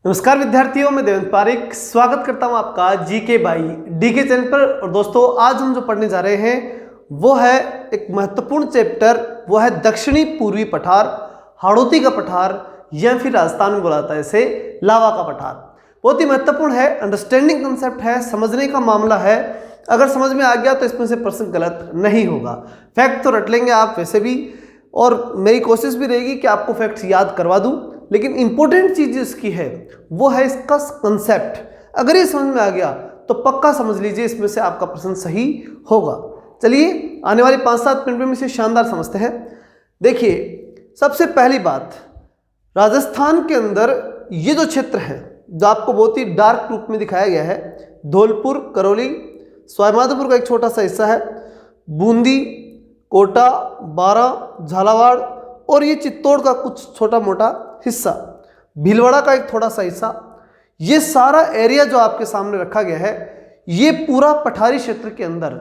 नमस्कार विद्यार्थियों, मैं देवेंद्र पारिक स्वागत करता हूं आपका जीके बाई डीके चैनल पर। और दोस्तों, आज हम जो पढ़ने जा रहे हैं वो है एक महत्वपूर्ण चैप्टर, वो है दक्षिणी पूर्वी पठार, हाड़ौती का पठार या फिर राजस्थान में बोला जाता है इसे लावा का पठार। बहुत ही महत्वपूर्ण है, अंडरस्टैंडिंग कंसेप्ट है, समझने का मामला है। अगर समझ में आ गया तो इसमें से प्रश्न गलत नहीं होगा। फैक्ट तो रट लेंगे आप वैसे भी, और मेरी कोशिश भी रहेगी कि आपको फैक्ट्स याद करवा दूं, लेकिन इंपॉर्टेंट चीज इसकी है वो है इसका कंसेप्ट। अगर ये समझ में आ गया तो पक्का समझ लीजिए इसमें से आपका प्रश्न सही होगा। चलिए आने वाले 5-7 मिनट में इसे शानदार समझते हैं। देखिए, सबसे पहली बात, राजस्थान के अंदर ये जो क्षेत्र है जो आपको बहुत ही डार्क रूप में दिखाया गया है, धौलपुर, करौली, सवाईमाधोपुर का एक छोटा सा हिस्सा है, बूंदी, कोटा, बारा, झालावाड़ और ये चित्तौड़ का कुछ छोटा मोटा हिस्सा, भीलवाड़ा का एक थोड़ा सा हिस्सा, ये सारा एरिया जो आपके सामने रखा गया है, ये पूरा पठारी क्षेत्र के अंदर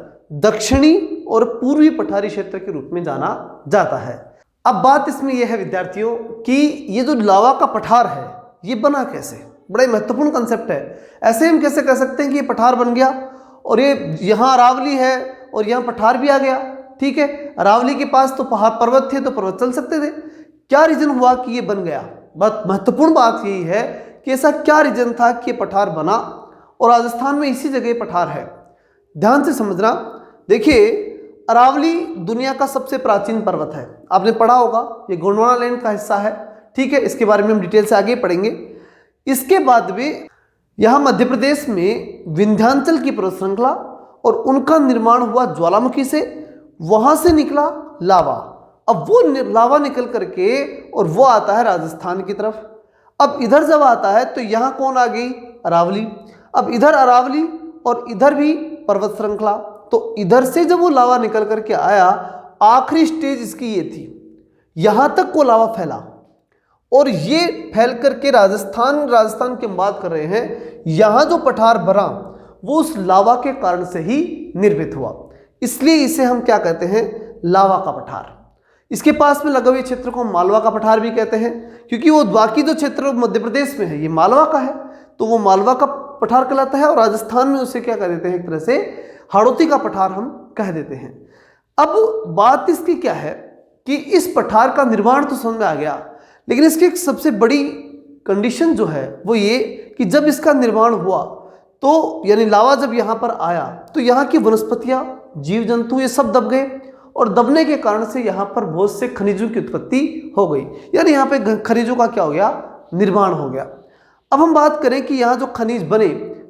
दक्षिणी और पूर्वी पठारी क्षेत्र के रूप में जाना जाता है। अब बात इसमें यह है विद्यार्थियों कि ये जो लावा का पठार है ये बना कैसे, बड़ा ही महत्वपूर्ण कंसेप्ट है। ऐसे हम कैसे कह सकते हैं कि ये पठार बन गया और ये यहाँ अरावली है और यहाँ पठार भी आ गया। ठीक है, अरावली के पास तो पहाड़ पर्वत थे तो पर्वत चल सकते थे। क्या रीजन हुआ कि ये बन गया? बहुत महत्वपूर्ण बात यही है कि ऐसा क्या रीजन था कि ये पठार बना, और राजस्थान में इसी जगह पठार है। ध्यान से समझना। देखिए, अरावली दुनिया का सबसे प्राचीन पर्वत है, आपने पढ़ा होगा, ये गोंडवाना लैंड का हिस्सा है। ठीक है, इसके बारे में हम डिटेल से आगे पढ़ेंगे। इसके बाद में यहाँ मध्य प्रदेश में विंध्याचल की पर्वत श्रृंखला और उनका निर्माण हुआ ज्वालामुखी से, वहां से निकला लावा। अब वो लावा निकल करके और वो आता है राजस्थान की तरफ। अब इधर जब आता है तो यहाँ कौन आ गई? अरावली। अब इधर अरावली और इधर भी पर्वत श्रृंखला, तो इधर से जब वो लावा निकल करके आया, आखिरी स्टेज इसकी ये थी, यहां तक वो लावा फैला और ये फैल करके राजस्थान की हम बात कर रहे हैं, यहां जो पठार भरा वो उस लावा के कारण से ही निर्मित हुआ। इसलिए इसे हम क्या कहते हैं? लावा का पठार। इसके पास में लगे हुए क्षेत्र को मालवा का पठार भी कहते हैं, क्योंकि वो बाकी जो क्षेत्र मध्य प्रदेश में है ये मालवा का है, तो वो मालवा का पठार कहलाता है। और राजस्थान में उसे क्या कह देते हैं? एक तरह से हाड़ौती का पठार हम कह देते हैं। अब बात इसकी क्या है कि इस पठार का निर्माण तो समझ में आ गया, लेकिन इसकी एक सबसे बड़ी कंडीशन जो है वो ये कि जब इसका निर्माण हुआ तो यानी लावा जब यहाँ पर आया तो यहाँ की वनस्पतियाँ, जीव जंतु ये सब दब गए, और दबने के कारण से यहाँ पर बहुत से खनिजों की उत्पत्ति हो गई, यानी यहाँ पे खनिजों का क्या हो गया? निर्माण हो गया। अब हम बात करें कि यहाँ जो खनिज बने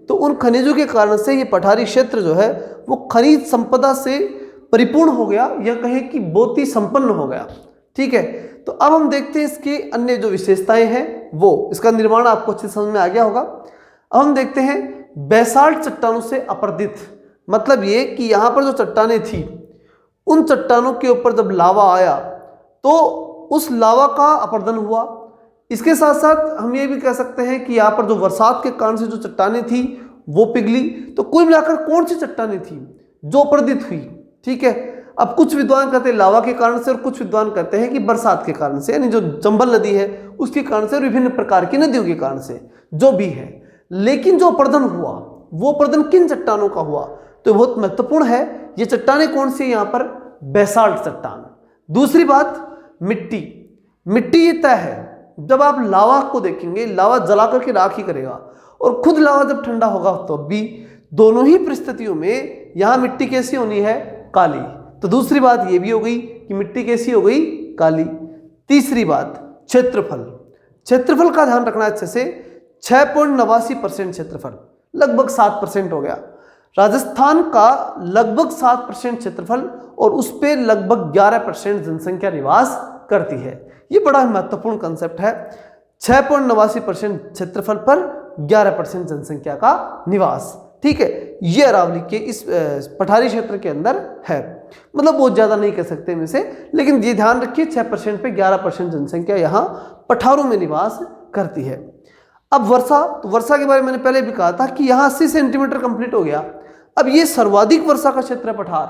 तो उन खनिजों के कारण से ये पठारी क्षेत्र जो है वो खनिज संपदा से परिपूर्ण हो गया, या कहें कि बहुत ही संपन्न हो गया। ठीक है, तो अब हम देखते हैं इसके अन्य जो विशेषताएं हैं, वो इसका निर्माण आपको अच्छे समझ में आ गया होगा। अब हम देखते हैं बेसाल्ट चट्टानों से अपर्दित, मतलब ये कि यहाँ पर जो चट्टानें थी उन चट्टानों के ऊपर जब लावा आया तो उस लावा का अपर्दन हुआ। इसके साथ साथ हम ये भी कह सकते हैं कि यहाँ पर जो बरसात के कारण से जो चट्टानें थी वो पिघली। तो कुल मिलाकर कौन सी चट्टानें थी जो अपर्दित हुई? ठीक है, अब कुछ विद्वान कहते हैं लावा के कारण से और कुछ विद्वान कहते हैं कि बरसात के कारण से, यानी जो चंबल नदी है उसके कारण से और विभिन्न प्रकार की नदियों के कारण से, जो भी है। लेकिन जो अपर्दन हुआ वो अपर्दन किन चट्टानों का हुआ? तो बहुत महत्वपूर्ण है। ये चट्टानें कौन सी? यहाँ पर बेसाल्ट चट्टान। दूसरी बात, मिट्टी। मिट्टी ये तय है, जब आप लावा को देखेंगे, लावा जला करके राख ही करेगा, और खुद लावा जब ठंडा होगा तो भी दोनों ही परिस्थितियों में यहाँ मिट्टी कैसी होनी है? काली। तो दूसरी बात ये भी हो गई कि मिट्टी कैसी हो गई? काली। तीसरी बात, क्षेत्रफल। क्षेत्रफल का ध्यान रखना अच्छे से। 6.89% क्षेत्रफल, लगभग 7% हो गया। राजस्थान का लगभग 7% क्षेत्रफल और उस पर लगभग 11% जनसंख्या निवास करती है। ये बड़ा महत्वपूर्ण कंसेप्ट है। 6.89% क्षेत्रफल पर 11% जनसंख्या का निवास। ठीक है, ये अरावली के इस पठारी क्षेत्र के अंदर है, मतलब बहुत ज्यादा नहीं कह सकते में से, लेकिन ये ध्यान रखिए 6% पे 11% जनसंख्या यहाँ पठारों में निवास करती है। अब वर्षा, तो वर्षा के बारे में मैंने पहले भी कहा था कि यहाँ 80 सेंटीमीटर कंप्लीट हो गया। अब ये सर्वाधिक वर्षा का क्षेत्र है पठार,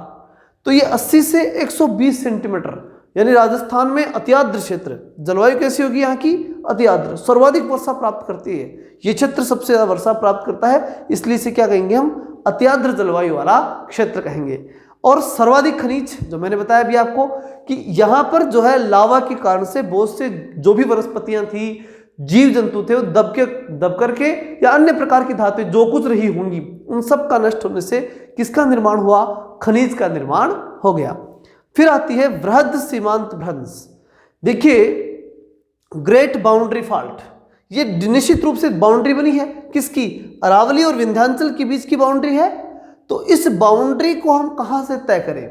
तो ये 80 से 120 सेंटीमीटर यानी राजस्थान में अत्यार्द्र क्षेत्र, जलवायु कैसी होगी यहाँ की, अत्यार्द्र, सर्वाधिक वर्षा प्राप्त करती है। ये क्षेत्र सबसे ज्यादा वर्षा प्राप्त करता है, इसलिए इसे क्या कहेंगे हम, अत्यार्द्र जलवायु वाला क्षेत्र कहेंगे। और सर्वाधिक खनिज, जो मैंने बताया अभी आपको कि यहाँ पर जो है लावा के कारण से बहुत से जो भी वनस्पतियां थी, जीव जंतु थे, वो दब करके या अन्य प्रकार की धातुएं जो कुछ रही होंगी, उन सब का नष्ट होने से किसका निर्माण हुआ, खनिज का निर्माण हो गया। फिर आती है वृहद सीमांत भ्रंश। देखिए ग्रेट बाउंड्री फॉल्ट, ये निश्चित रूप से बाउंड्री बनी है किसकी, अरावली और विंध्याचल के बीच की बाउंड्री है। तो इस बाउंड्री को हम कहां से तय करें,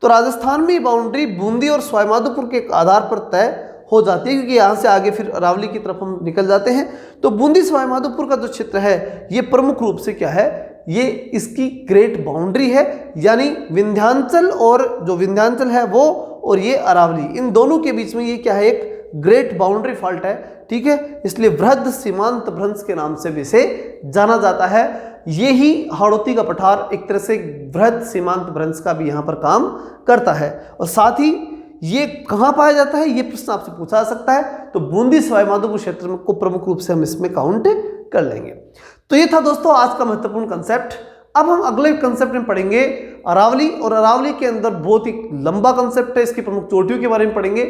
तो राजस्थान में बाउंड्री बूंदी और सवाईमाधोपुर के आधार पर तय हो जाती है, क्योंकि यहाँ से आगे फिर अरावली की तरफ हम निकल जाते हैं। तो बूंदी सवाईमाधोपुर का जो क्षेत्र है ये प्रमुख रूप से क्या है, ये इसकी ग्रेट बाउंड्री है, यानी विंध्याचल और जो विंध्याचल है वो और ये अरावली, इन दोनों के बीच में ये क्या है, एक ग्रेट बाउंड्री फॉल्ट है, ठीक है। इसलिए वृहद सीमांत भ्रंश के नाम से भी इसे जाना जाता है। ये ही हाड़ौती का पठार एक तरह से वृहद सीमांत भ्रंश का भी यहाँ पर काम करता है। और साथ ही ये कहाँ पाया जाता है, ये प्रश्न आपसे पूछा जा सकता है, तो बूंदी सवाईमाधोपुर क्षेत्र में को प्रमुख रूप से हम इसमें काउंट कर लेंगे। तो ये था दोस्तों आज का महत्वपूर्ण कंसेप्ट। अब हम अगले कंसेप्ट में पढ़ेंगे अरावली, और अरावली के अंदर बहुत ही लंबा कंसेप्ट है, इसकी प्रमुख चोटियों के बारे में पढ़ेंगे।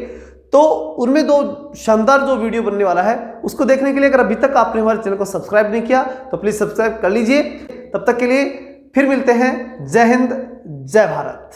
तो उनमें दो शानदार जो वीडियो बनने वाला है उसको देखने के लिए अगर अभी तक आपने हमारे चैनल को सब्सक्राइब नहीं किया तो प्लीज सब्सक्राइब कर लीजिए। तब तक के लिए फिर मिलते हैं। जय हिंद, जय भारत।